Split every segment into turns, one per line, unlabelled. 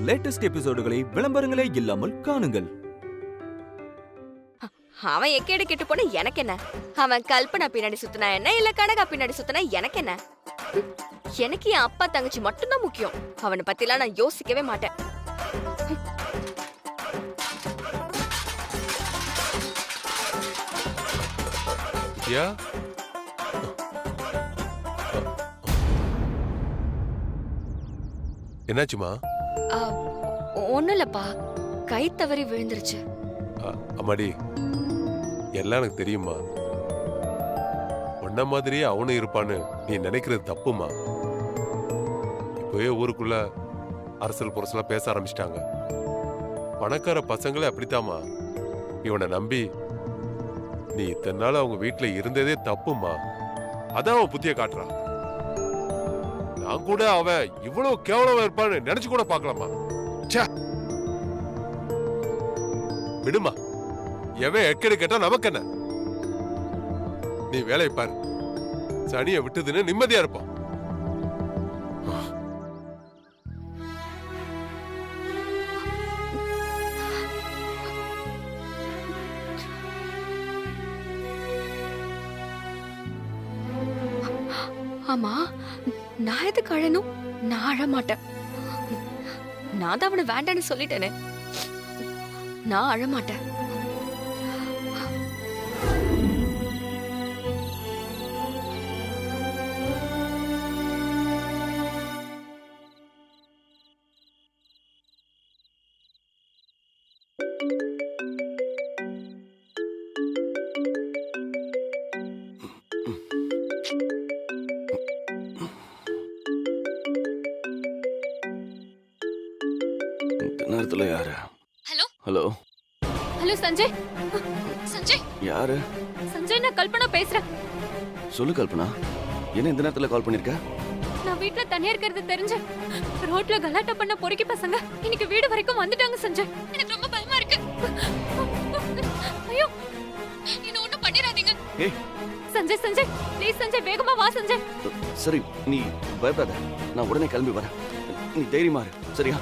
Latest எபிசோடுகளை விளம்பரங்களே இல்லாமல் காணுங்கள்.
அவன் எக்கேடு கெட்டு போன எனக்கு என்ன? அவன் கல்பனா பின்னாடி சுத்தினா என்ன, இல்ல கனகா பின்னாடி சுத்தினா எனக்கு என்ன? எனக்கு என் அப்பா தங்கச்சி மட்டும்தான் முக்கியம். அவனை பத்திலாம் நான் யோசிக்கவே மாட்டேன்.
என்னாச்சுமா?
ஒண்ணும் இல்லப்பா, கை தவறி விழுந்துருச்சு.
அம்மாடி, எல்லாம் எனக்கு தெரியுமா. உன்ன மாதிரியே அவனும் இருப்பான்னு நீ நினைக்கிறது தப்புமா. இப்பவே ஊருக்குள்ள அரசல் புரசலா பேச ஆரம்பிச்சிட்டாங்க. பணக்கார பசங்களே அப்படித்தாமா. இவனை நம்பி நீ இத்தனை நாள் அவங்க வீட்டுல இருந்ததே தப்புமா. அதான் அவன் புத்திய காட்டுறான். நான் கூட அவன் இவ்வளவு கேவலமா இருப்பான்னு நினைச்சு கூட பாக்கலாமா. விடுமா, எவன் எக்கடி கேட்டா நமக்கு என்ன? நீ வேலையை பாரு. சனியை விட்டுதுன்னு நிம்மதியா இருப்பான்.
ஆமா, நான் எதுக்கு அழணும்? நான் அழ மாட்டேன். நான் தான் அவனை வேண்டான்னு சொல்லிட்டேனே. நான் அழ மாட்டேன்.
நேரத்துல யாரு?
Hello
hello
hello Sanjay. Sanjay
யாரு?
சஞ்சய், நான் கல்பனா பேசுறேன்.
சொல்லு கல்பனா, என்ன இந்த நேரத்துல கால் பண்ணிருக்க?
நான் வீட்ல தனியா இருக்கிறது தெரிஞ்சு ரோட்ல கலாட்டா பண்ண பொறுக்கி பசங்க இன்னைக்கு வீடு வரைக்கும் வந்துட்டாங்க சஞ்சய். எனக்கு ரொம்ப பயமா இருக்கு. ஐயோ, என்ன ஒண்ணும் பண்ணிராதீங்க.
ஏய்
சஞ்சய், சஞ்சய் ப்ளீஸ் சஞ்சய், வேகமா வா சஞ்சய்.
சரி, நீ பயப்படாத, நான் உடனே கிளம்பி வரேன். நீ தைரியமா இரு, சரியா?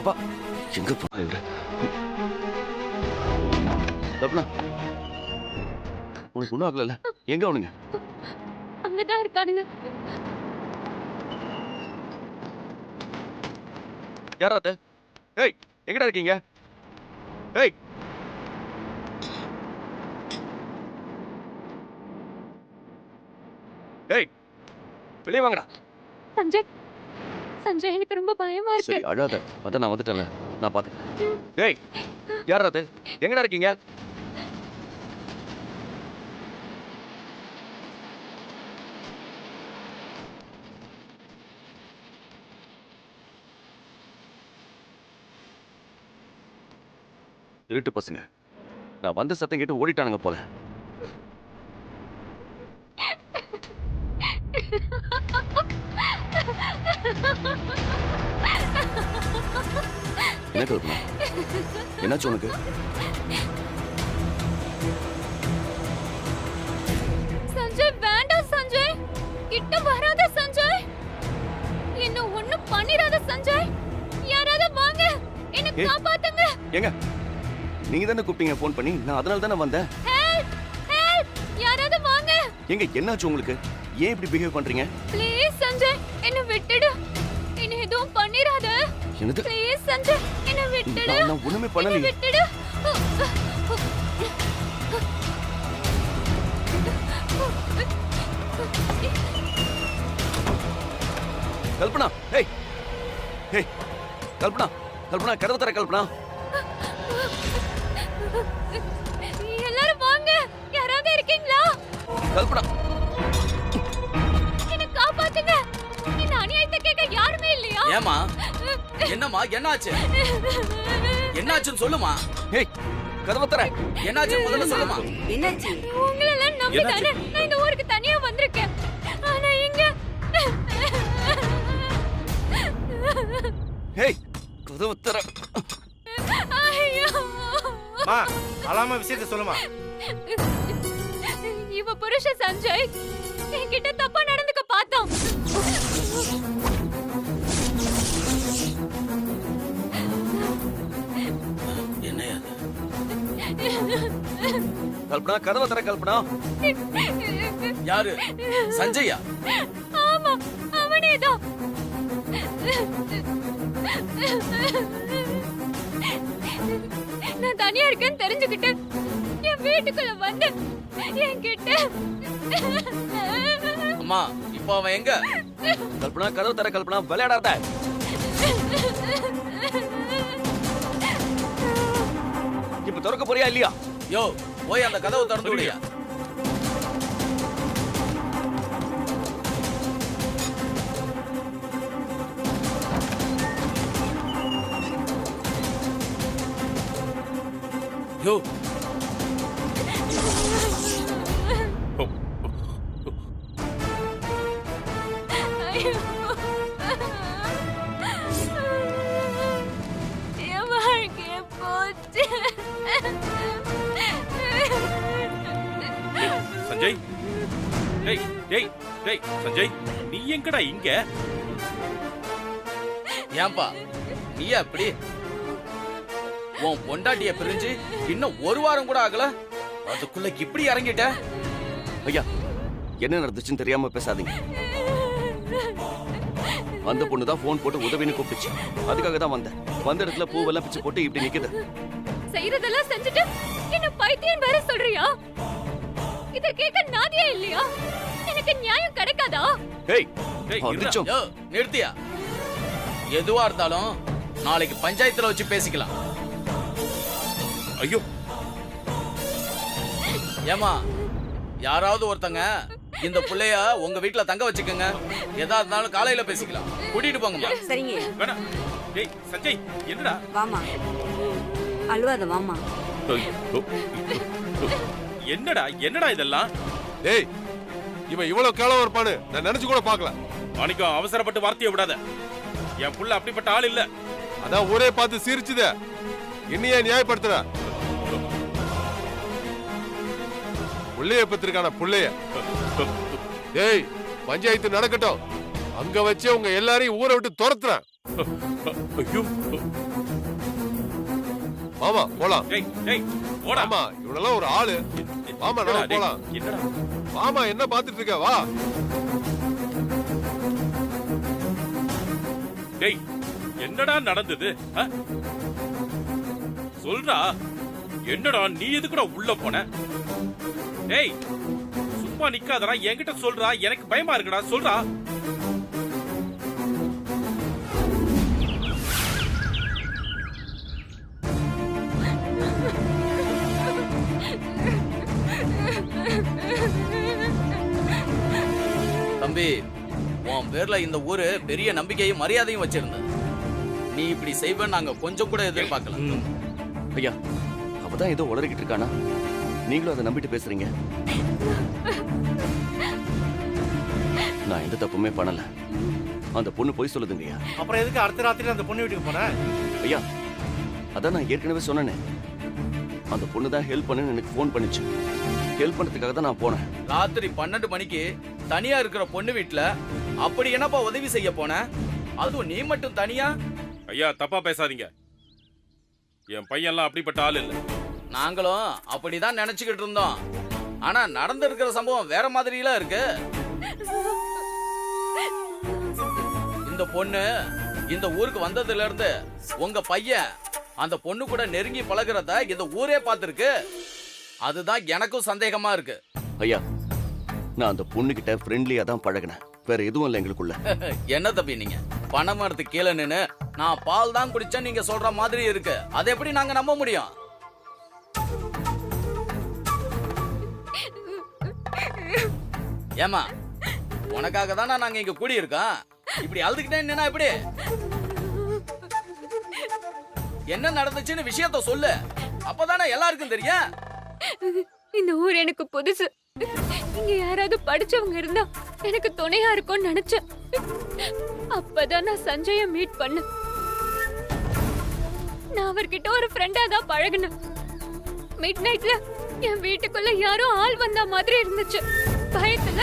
அப்பா எங்க போனா இவரு? கல்பனா, உனக்கு ஒண்ணும் ஆகல? எங்க அவனுங்க?
அங்கதான் இருக்கானுங்க.
யாரா அது? ஏய், எங்கடா இருக்கீங்க? ஏய், ஏய், வெளியே வாங்கடா.
சஞ்சய், சஞ்சய் எனக்கு ரொம்ப பயமா இருக்கு.
சரி அழாத, அதான் நான் வந்துட்டேன்ல, நான் பாத்துக்கிறேன். ஏய், யாரா அது? எங்கடா இருக்கீங்க? திருட்டு பசங்க, நான் வந்த சத்தம் கேட்டு ஓடிட்டானுங்க போல. என்ன கல்பனா, என்னாச்சு உனக்கு?
சஞ்சய் வேண்டாம் சஞ்சய், கிட்ட வராத சஞ்சய், என்ன ஒண்ணும் பண்ணிராத சஞ்சய். யாராவது வாங்க, என்ன காப்பாத்துங்க.
ஏங்க, நீங்க தானே கூப்பிட்டீங்க போன் பண்ணி, நான் அதனால தானே வந்தேன்.
ஹெல்ப், ஹெல்ப், யாராவது வாங்க.
ஏங்க என்னாச்சு உங்களுக்கு? ஏன் இப்படி பிஹேவ் பண்றீங்க?
ப்ளீஸ் சஞ்சய், என்ன விட்டுடு. என்ன எதுவும் பண்ணிராத.
என்னது?
ப்ளீஸ் சஞ்சய், என்ன விட்டுடு.
நான் ஒண்ணுமே பண்ணல.
விட்டுடு.
கல்பனா, ஏய் ஏய் கல்பனா, கல்பனா கதவு தர கல்பனா.
எல்லாரும் வாங்க, யாராவது இருக்கீங்களா?
கல்பனா,
என்ன காப்பாத்துங்க. இந்த அநியாயத்தை கேட்க யாருமே இல்லையா?
ஏமா, என்னம்மா, என்னாச்சு? என்னாச்சுன்னு சொல்லுமா.
ஏய் கதவு தர.
என்னாச்சு முதல்ல சொல்லுமா.
என்னாச்சு? உங்களை எல்லாம் நம்பி தானே நான் இந்த ஊருக்கு தனியா வந்திருக்கேன். ஆனா இங்க
ஏய் கதவு தர.
ஐயோ
மா, அலாம விஷயத்தை சொல்லுமா.
இவ புருஷன் சஞ்சய் என்கிட்ட தப்பா நடந்துக்க பார்த்தான்.
கல்பனா கதவை தர கல்பனா.
யாரு? சஞ்சயா?
ஆமா, அவனேதான். நான் தனியா இருக்கேன்னு தெரிஞ்சுக்கிட்டு என் வீட்டுக்குள்ள வந்து என்கிட்ட
அம்மா, இப்போ அவன் எங்க?
கல்பனா கதவை தர கல்பனா, விளையாடாத. இப்ப திறக்க போறியா இல்லையா?
யோ, போய் அந்த கதவை திறந்து விடுயா. யோ,
என் வாழ்க்கைய போச்சு.
சஞ்சய், டேய் டேய் டேய் சஞ்சய், நீ எங்கடா இங்க?
ஏன்பா நீயா இப்படி? உன் பொண்டாட்டிய பிரிஞ்சு இன்னும் ஒரு வாரம் கூட ஆகல, அதுக்குள்ள இப்படி இறங்கிட்ட?
ஐயா, என்ன நடந்துச்சுன்னு தெரியாம பேசாதீங்க. அந்த பொண்ணுதான் போன் போட்டு உதவின்னு கூப்பிடுச்சு. அதுக்காக தான் வந்தேன். வந்த இடத்துல பூவெல்லாம் பிச்சு போட்டு இப்படி நிக்குது.
செய்யறதெல்லாம் செஞ்சுட்டு என்ன பைத்தியம் வேற சொல்றியா? இத கேட்க நாதியா இல்லையா? எனக்கு நியாயம் கிடைக்காதா?
ஏய்,
டேய்,
அடிச்சோம்.
யோ, நிறுத்தியா? எதுவா இருந்தாலும் நாளைக்கு பஞ்சாயத்துல வச்சு பேசிக்கலாம்.
ஐயோ,
ஏமா, யாராவது ஒருத்தங்க இந்த புள்ளைய உங்க வீட்டுல தங்க வச்சுக்கோங்க. எதா இருந்தாலும் காலையில பேசிக்கலாம். கூட்டிட்டு போங்கம்மா.
சரிங்க.
வேணாம். டேய் சஞ்சய், என்னடா?
வாமா, அழுவாத வாமா.
என்னடா என்னடா இதெல்லாம்?
டேய், இவன் இவ்வளவு கேளவா இருப்பான்னு நான் நினைச்சு கூட பார்க்கல.
மாணிக்கம், அவசரப்பட்டு வார்த்தையை விடாத. என் புள்ள அப்படிப்பட்ட ஆள் இல்ல.
அதான் ஊரே பார்த்து சிரிச்சுத. என்னையே நியாயப்படுத்துற? புள்ளைய பத்திருக்கான புள்ளைய. டேய், பஞ்சாயத்து நடக்கட்டும். அங்க வச்சு உங்க எல்லாரையும் ஊரை விட்டு துரத்துறேன்.
ஐயோ,
மாமா போலாம்.
டேய் டேய் ஓடா.
ஆமா, இவனெல்லாம் ஒரு ஆளு. மாமா
என்னடா,
நான்
டேய்,
போலாம்.
என்னடா?
மாமா என்ன பாத்துட்டு இருக்க? வா.
டேய், என்னடா நடந்தது? சொல்றா. என்னடா நீ எதுக்குடா உள்ள போன? டேய், சும்மா நிக்காதடா, என்கிட்ட சொல்றா. எனக்கு பயமா இருக்குடா, சொல்றா.
தம்பி, உன் பேர்ல இந்த ஊரு பெரிய நம்பிக்கையும் மரியாதையும் வச்சிருந்தது. நீ இப்படி செய்வேன்னு நாங்க கொஞ்சம் கூட எதிர்பார்க்கல.
ஐயா, அவதான் ஏதோ உளறிக்கிட்டு இருக்கானா? நீங்களும் அதை நம்பிட்டு பேசுறீங்க. நான் எந்த தப்புமே பண்ணல. அந்த பொண்ணு போய் சொல்லுதுங்கய்யா.
அப்புறம் எதுக்கு அடுத்த ராத்திரி அந்த பொண்ணு வீட்டுக்கு போன?
ஐயா, அதான் நான் ஏற்கனவே சொன்னேனே. அந்த பொண்ணு தான் ஹெல்ப் பண்ணுன்னு எனக்கு ஃபோன் பண்ணிச்சு. ஹெல்ப் பண்ணதுக்காக தான் நான் போனேன்.
ராத்திரி 12 மணிக்கு தனியா இருக்கிற பொண்ணு வீட்டுல அப்படி என்னப்பா உதவி செய்ய போன? அதுவும் நீ மட்டும் தனியா?
ஐயா, தப்பா பேசாதீங்க. என் பையன்லாம் அப்படிப்பட்ட ஆள் இல்ல.
நாங்களும் அப்படிதான் நினைச்சுக்கிட்டு இருந்தோம். ஆனா நடந்திருக்கிற சம்பவம் வேற மாதிரிலாம் இருக்கு. இந்த பொண்ணு இந்த ஊருக்கு வந்ததுல இருந்து உங்க பையன் அந்த பொண்ணு கூட நெருங்கி பழகுறத இந்த ஊரே பார்த்திருக்கு. அதுதான் எனக்கும் சந்தேகமா இருக்கு.
ஐயா, நான் அந்த பொண்ணுகிட்ட ஃப்ரெண்ட்லியா தான் பழகினேன். வேற எதுவும் இல்லை எங்களுக்குள்ள.
என்ன தம்பி நீங்க பணம் எடுத்து கீழே நின்னு நான் பால் தான் குடிச்சேன் நீங்க சொல்ற மாதிரி இருக்கு. அதை எப்படி நாங்க நம்ப முடியும்? ஏமா, உனக்காக தானே நாங்க இங்க கூடி இருக்கோம். இப்படி அழுதுகிட்டே நின்னா எப்படி? என்ன நடந்துச்சுன்னு விஷயத்த சொல்லு. அப்பதானே எல்லாருக்கும் தெரியும்.
இந்த ஊர் எனக்கு புதுசு. இங்க யாராவது படிச்சவங்க இருந்தா எனக்கு துணையா இருக்கும்னு நினைச்சேன். அப்பதான் நான் சஞ்சய மீட் பண்ண. நான் அவர்கிட்ட ஒரு ஃப்ரெண்டா தான் பழகினேன். மிட் நைட்ல என் வீட்டுக்குள்ள யாரோ ஆள் வந்த மாதிரி இருந்துச்சு. பயத்துல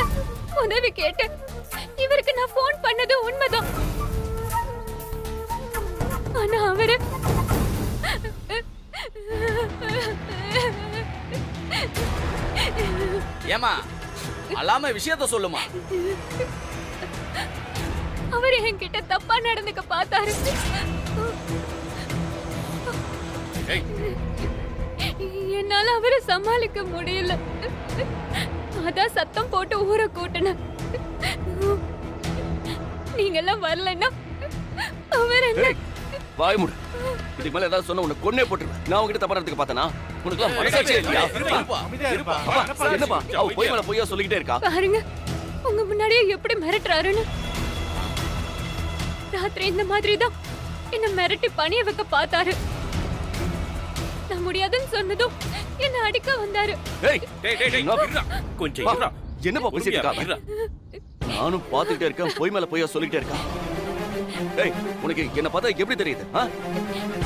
உதவி கேட்டு இவருக்கு நான் போன் பண்ணது உண்மைதான். ஆனா அவரு
ஏமா அல்லாம விஷயத்த சொல்லுமா.
அவர் என்கிட்ட தப்பா நடந்துக்க பார்த்தாரு.
ஏய்,
என்னால அவரை சமாளிக்க முடியல. அதான் சத்தம் போட்டு ஊரை கூட்டினேன். நீங்க எல்லாம் வரலன்னா அவர் என்ன
ஏய், வாய் மூடு. இதுக்கு மேல ஏதாவது சொன்ன உன்னை கொன்னே போட்டுருவேன். நான் உங்ககிட்ட தப்பா நடந்துக்க பார்த்தனா? உனக்குலாம் மனசாட்சியே இல்லையா?
அமைதியா இருப்பா.
அப்பா, என்னப்பா அவ போய் மேல பொய்யா சொல்லிக்கிட்டே இருக்கா?
பாருங்க உங்க முன்னாடியே எப்படி மிரட்டுறாருன்னு. ராத்திரி இந்த மாதிரி தான் என்ன மிரட்டி பணிய வைக்க பார்த்தாரு. நான் முடியாதுன்னு சொன்னதும் என்ன அடிக்க வந்தாரு.
ஏய்,
டேய், டேய், டேய்,
என்ன-
இருடா. கொஞ்சம்
பா,
இருடா.
என்னப்பா பேசிட்டு இருக்கா?
இருடா.
நானும் பாத்துக்கிட்டே இருக்கேன், பொய் மேல பொய்யா சொல்லிக்கிட்டே இருக்கேன். ஏய், உனக்கு என்ன பார்த்தா எப்படி தெரியுது?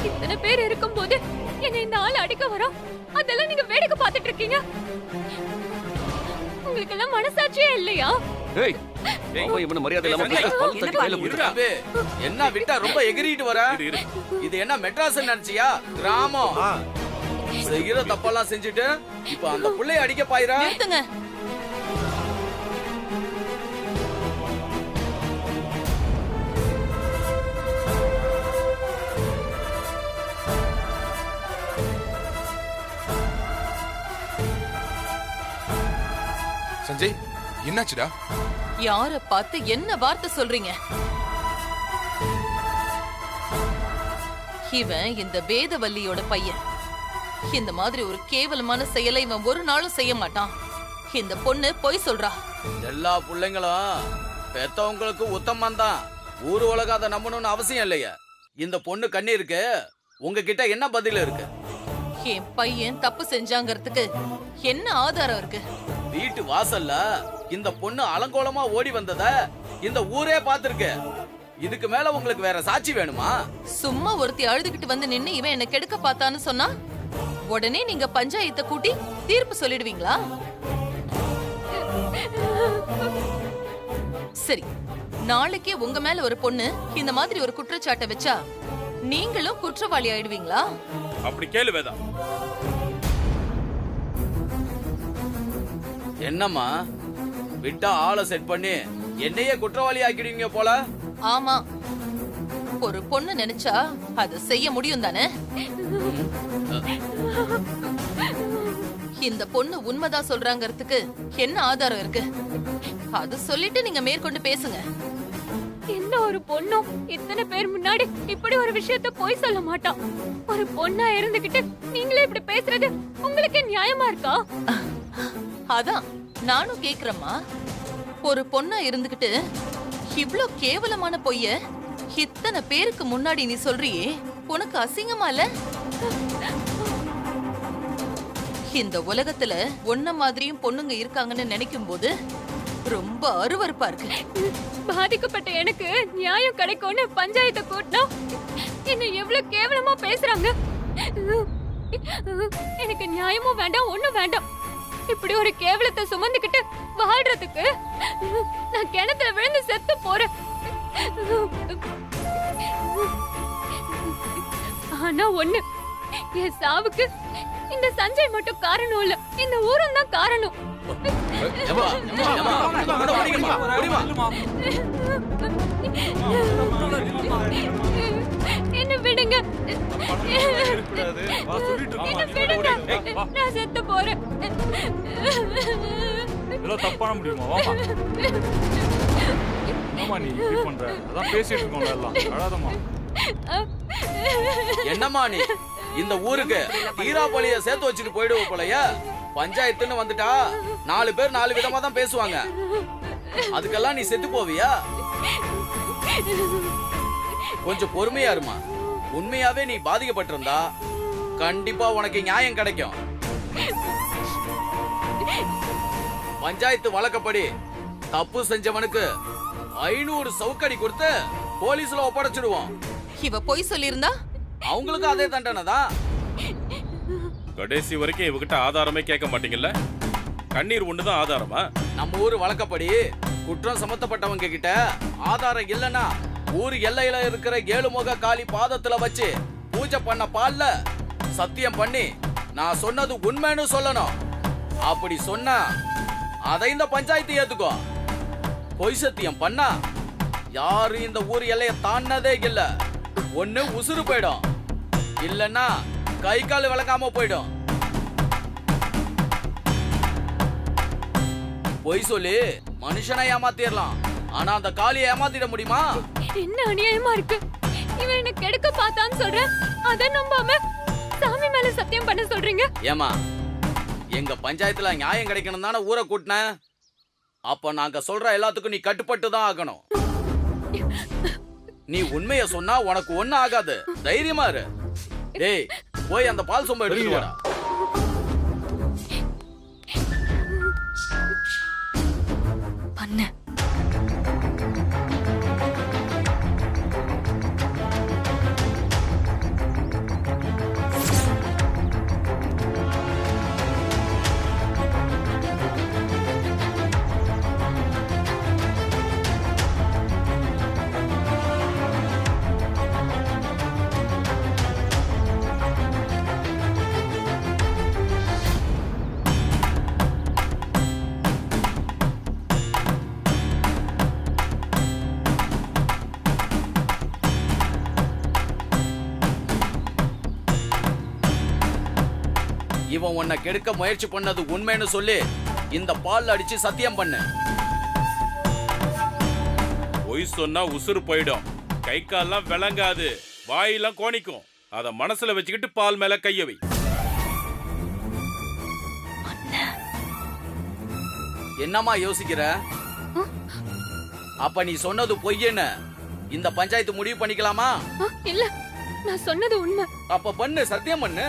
இத்தனை பேர் இருக்கும்போது என்ன இந்த ஆள் அடிக்க வரோம். அதெல்லாம் நீங்க வேடிக்கை பார்த்துட்டு இருக்கீங்க. உங்களுக்கு எல்லாம் மனசாட்சியே இல்லையா?
ஏய், அவன் இவனை மரியாதை இல்லாம
சஞ்சய்,
பேசுற பல்ல தட்டி கையில
இருடா.
குடுறா.
என்ன விட்டா ரொம்ப எகிரிட்டு வர?
இரு.
இது என்ன மெட்ராஸ் நினைச்சியா? கிராமம்.
ஆ,
செய்யற தப்பெல்லாம் செஞ்சுட்டு இப்ப அந்த புள்ளைய அடிக்க பாயிரா?
நிறுத்துங்க.
சஞ்சய், என்னாச்சுடா?
யார பார்த்து என்ன வார்த்தை சொல்றீங்க? இவன் இந்த வேதவல்லியோட பையன். இந்த மாதிரி ஒரு கேவலமான செயலை இவன் ஒரு நாளும் செய்ய மாட்டான். இந்த பொண்ணு பொய் சொல்றா.
எல்லா பிள்ளைங்களும் பெத்தவங்களுக்கு உத்தமம் தான். ஊர் உலகம் அதை நம்பணும்னு அவசியம் இல்லையா? இந்த பொண்ணு கண்ணீருக்கு உங்ககிட்ட என்ன பதில் இருக்கு?
என் பையன் தப்பு செஞ்சாங்கிறதுக்கு என்ன ஆதாரம் இருக்கு?
வீட்டு வாசல்ல இந்த பொண்ணு அலங்கோலமா ஓடி வந்தத இந்த ஊரே பார்த்திருக்கு. இதுக்கு மேல உங்களுக்கு வேற சாட்சி வேணுமா?
சும்மா ஒருத்தி அழுதுகிட்டு வந்து நின்னு இவன் என்ன கெடுக்க பார்த்தான்னு சொன்னா உடனே நீங்க பஞ்சாயத்தை கூட்டி தீர்ப்பு சொல்லிடுவீங்களா? சரி, நாளைக்கே உங்க மேல ஒரு பொண்ணு இந்த மாதிரி ஒரு குற்றச்சாட்டை வச்சா நீங்களும் குற்றவாளி ஆயிடுவீங்களா?
அப்படி கேளு வேதா.
என்னம்மா விட்டா ஆளை செட் பண்ணி என்னையே குற்றவாளி ஆக்கிடுவீங்க போல.
ஆமா, ஒரு பொண்ணு நினைச்சா அதை செய்ய முடியும் தானே? இந்த பொண்ணு உண்மைதான் சொல்றாங்கிறதுக்கு என்ன ஆதாரம் இருக்கு? அது சொல்லிட்டு நீங்க மேற்கொண்டு பேசுங்க.
எந்த ஒரு பொண்ணும் இத்தனை பேர் முன்னாடி இப்படி ஒரு விஷயத்த போய் சொல்ல மாட்டான். ஒரு பொண்ணா இருந்துகிட்டு நீங்களே இப்படி பேசுறது உங்களுக்கு நியாயமா இருக்கா?
அதான் நானும் கேக்குறேம்மா. ஒரு பொண்ணா இருந்துகிட்டு இவ்ளோ கேவலமான பொய்ய இத்தனை பேருக்கு முன்னாடி நீ சொல்றியே, உனக்கு அசிங்கமா இல்ல? இந்த உலகத்துல ஒன்ன மாதிரியும் பொண்ணுங்க இருக்காங்கன்னு நினைக்கும் போது ரொம்ப அருவருப்பா இருக்கு.
பாதிக்கப்பட்ட எனக்கு நியாயம் கிடைக்கும்னு பஞ்சாயத்தை கூட்டினா என்ன எவ்வளவு கேவலமா பேசுறாங்க. எனக்கு நியாயமும் வேண்டாம், ஒண்ணும் வேண்டாம். இப்படி ஒரு கேவலத்தை சுமந்துக்கிட்டு வாழ்றதுக்கு நான் கிணத்துல விழுந்து செத்து போறேன். ஆனா ஒண்ணு, என் சாவுக்கு இந்த சஞ்சய் மட்டும் காரணம் இல்ல, இந்த ஊரும் தான் காரணம்.
ஏம்மா, ஏம்மா, ஏம்மா, இந்த பொண்ணை ஓடிங்கம்மா, ஓடிம்மா.
என்ன விடுங்க, என்ன விடுங்க, நான் செத்து போறேன்.
இதெல்லாம் தப்பான முடியுமா? வாமா. என்னம்மா நீ இப்படி பண்ற? அதான் பேசிட்டு இருக்கோம்ல எல்லாம். அழாதம்மா.
என்னம்மா நீ இந்த ஊருக்கு தீராபலிய சேர்த்து வச்சுட்டு போயிடுவ போலயா? பஞ்சாயத்துன்னு வந்துட்டா 4 பேர் 4 விதமா தான் பேசுவாங்க. அதுக்கெல்லாம் நீ செத்து போவியா? கொஞ்சம் பொறுமையா இருமா. உண்மையாவே நீ பாதிக்கப்பட்டிருந்தா கண்டிப்பா உனக்கு நியாயம் கிடைக்கும். பஞ்சாயத்து வழக்கப்படி தப்பு செஞ்சவனுக்கு 500 சவுக்கடி கொடுத்து போலீஸ்ல ஒப்படைச்சிடுவோம்.
இவ பொய் சொல்லியிருந்தா
அவங்களுக்கு அதே தண்டனை தான்.
கடைசி வரைக்கும் இவகிட்ட ஆதாரமே கேட்க மாட்டீங்கல்ல? கண்ணீர் ஒண்ணுதான் ஆதாரமா?
நம்ம ஊர் வழக்கப்படி குற்றம் சமத்தப்பட்டவங்க கிட்ட ஆதாரம் இல்லனா ஊர் எல்லையில இருக்கிற 7 முக காளி பாதத்துல வச்சு பூஜை பண்ண பால்ல சத்தியம் பண்ணி நான் சொன்னது உண்மைன்னு சொல்லணும். அப்படி சொன்னா அதை இந்த பஞ்சாயத்து ஏத்துக்கோ. பொய் சத்தியம் பண்ணா யாரும் இந்த ஊர் எல்லைய தாண்டதே இல்ல. ஒண்ணு உசுறு போயிடும், இல்லன்னா கை கால் விளக்காம போயிடும். பொய் சொல்லி மனுஷனை ஏமாத்திடலாம், ஆனா அந்த காளியை ஏமாத்திட முடியுமா?
என்ன அநியாயமா இருக்கு. இவன் என்ன கெடுக்க பார்த்தான்னு சொல்றேன், அத நம்பாம சாமி மேல சத்தியம் பண்ண சொல்றீங்க.
ஏமா, எங்க பஞ்சாயத்துல நியாயம் கிடைக்கணும் தானே ஊரை கூட்டின. அப்ப நாங்க சொல்ற எல்லாத்துக்கும் நீ கட்டுப்பட்டு தான் ஆகணும். நீ உண்மைய சொன்னா உனக்கு ஒண்ணு ஆகாது, தைரியமா இரு. டேய், போய் அந்த பால் சொம்ப எடுத்துட்டு வாடா.
பண்ண
இவன் உன்னை கெடுக்க முயற்சி பண்ணது உண்மைன்னு சொல்லி இந்த பால் அடிச்சு சத்தியம் பண்ணு.
பொய் சொன்னா உசுறு போயிடும், கை கால்லாம் விளங்காது, வாயெல்லாம் கோணிக்கும். அத மனசுல வச்சுக்கிட்டு பால் மேல கைய வை.
என்னம்மா யோசிக்கிற? அப்ப நீ சொன்னது பொய்யன்னு இந்த பஞ்சாயத்து முடிவு பண்ணிக்கலாமா?
இல்ல, நான் சொன்னது உண்மை.
அப்ப பண்ணு, சத்தியம் பண்ணு.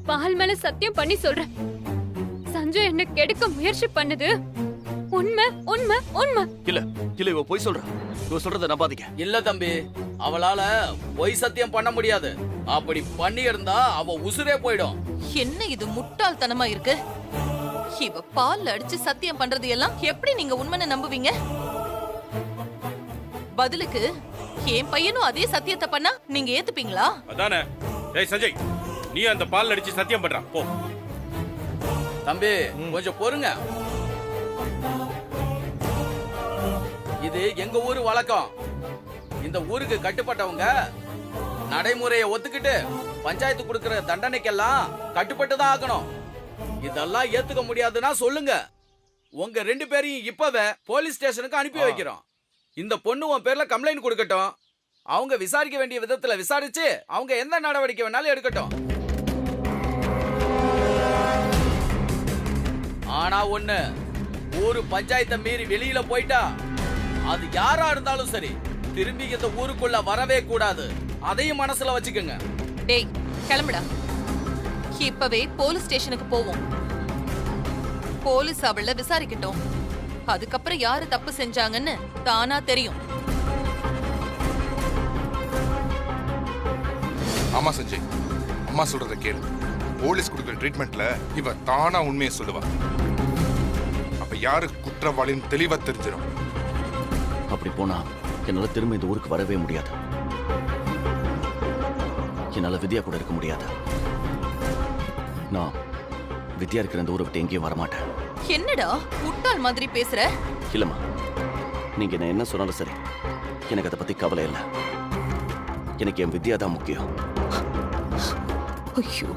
பால் மேல சத்தியம் பண்ணி சொல்றேன், சஞ்சய் என்ன கெடுக்க முயற்சி பண்ணது உண்மை உண்மை உண்மை.
இல்ல இல்ல, இவ பொய் சொல்றா. இவ சொல்றத நம்பாதீங்க.
இல்ல தம்பி, அவளால பொய் சத்தியம் பண்ண முடியாது. அப்படி பண்ணி இருந்தா அவ உசுரே போயிடும்.
என்ன இது முட்டாள்தனமா இருக்கு? இவ பால் அடிச்சு சத்தியம் பண்றது எல்லாம் எப்படி நீங்க உண்மைன்னு நம்புவீங்க? பதிலுக்கு என் பையனும் அதே சத்தியத்தை பண்ணா நீங்க ஏத்துப்பீங்களா?
அதானே. ஏய் சஞ்சய், நீ அந்த பால் அடிச்சு சத்தியம் பண்றா போ.
தம்பி கொஞ்சம் பொறுங்க, இது எங்க ஊரு வழக்கம். இந்த ஊருக்கு கட்டுப்பட்டவங்க நடைமுறையை ஒத்துக்கிட்டு பஞ்சாயத்து கொடுக்கிற தண்டனைக்கெல்லாம் கட்டுப்பட்டு தான் ஆகணும். இதெல்லாம் ஏத்துக்க முடியாதுன்னா சொல்லுங்க, உங்க 2 பேரையும் இப்பவே போலீஸ் ஸ்டேஷனுக்கு அனுப்பி வைக்கிறோம். இந்த பொண்ணு உன் பேர்ல கம்ப்ளைண்ட் கொடுக்கட்டும். அவங்க விசாரிக்க வேண்டிய விதத்துல விசாரிச்சு அவங்க எந்த நடவடிக்கை வேணாலும் எடுக்கட்டும். ஆனா ஒண்ணு, ஊரு பஞ்சாயத்தை மீறி வெளியில போயிட்டா அது யாரா இருந்தாலும் சரி திரும்பி இந்த ஊருக்குள்ள வரவே கூடாது. அதையும் மனசுல வச்சுக்கோங்க.
டேய் கிளம்புடா, இப்பவே போலீஸ் ஸ்டேஷனுக்கு போவோம். போலீஸ் அவள விசாரிக்கட்டும், அதுக்கப்புறம் யாரு தப்பு செஞ்சாங்கன்னு தானா தெரியும்.
ஆமா சஞ்சய், அம்மா சொல்றத கேளு. போலீஸ் கொடுக்கிற ட்ரீட்மெண்ட்ல இவ தானா உண்மையை சொல்லுவா. அப்ப யாரு குற்றவாளின்னு தெளிவா தெரிஞ்சிடும்.
அப்படி போனா என்னால திரும்ப இந்த ஊருக்கு வரவே முடியாது. என்னால வித்யா கூட இருக்க முடியாது. நான் வித்யா இருக்கிற இந்த ஊரை விட்டு எங்கேயும் வரமாட்டேன்.
என்னடா முட்டாள் மாதிரி பேசுற?
இல்லம்மா, நீங்க என்ன சொன்னாலும் சரி, எனக்கு அதை பத்தி கவலை இல்லை. எனக்கு என் வித்யா தான் முக்கியம்.
ஐயோ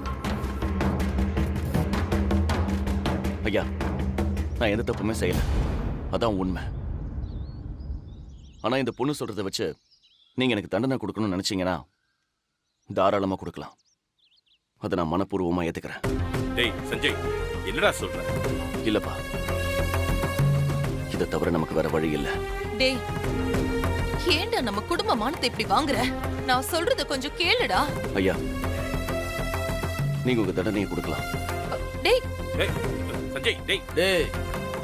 ஐயா, நான் எந்த தப்புமே செய்யல, அதான் உண்மை. ஆனா இந்த பொண்ணு சொல்றதை வச்சு நீங்க எனக்கு தண்டனை கொடுக்கணும்னு நினைச்சீங்கன்னா தாராளமா கொடுக்கலாம். அதை நான் மனப்பூர்வமா ஏத்துக்கிறேன்.
டேய் சஞ்சய், என்னடா சொல்ற?
இல்லப்பா, இதை தவிர நமக்கு வேற வழி இல்ல.
டேய், ஏண்டா நம்ம குடும்ப மானத்தை இப்படி வாங்குற? நான் சொல்றத கொஞ்சம் கேளுடா.
ஐயா, நீங்க உங்க தண்டனையை கொடுக்கலாம்.
டேய்
டேய் சஞ்சய், டேய்
டேய்,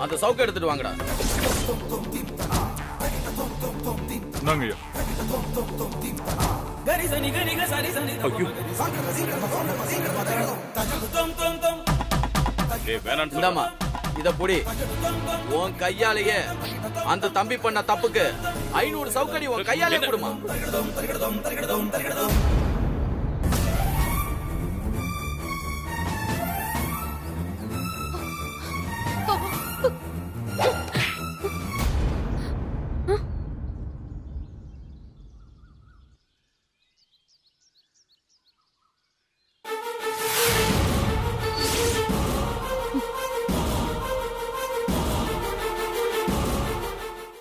அந்த சவுக்கு எடுத்துட்டு வாங்கடா.
இந்தாங்க ஐயா.
ஐயோ. டேய் வேணான்னு
இந்தாம்மா,
சொல்றேன்.
இத புடி. உன் கையாலேயே அந்த தம்பி பண்ண தப்புக்கு 500 சவுக்கடி உன் கையாலே கொடுமா.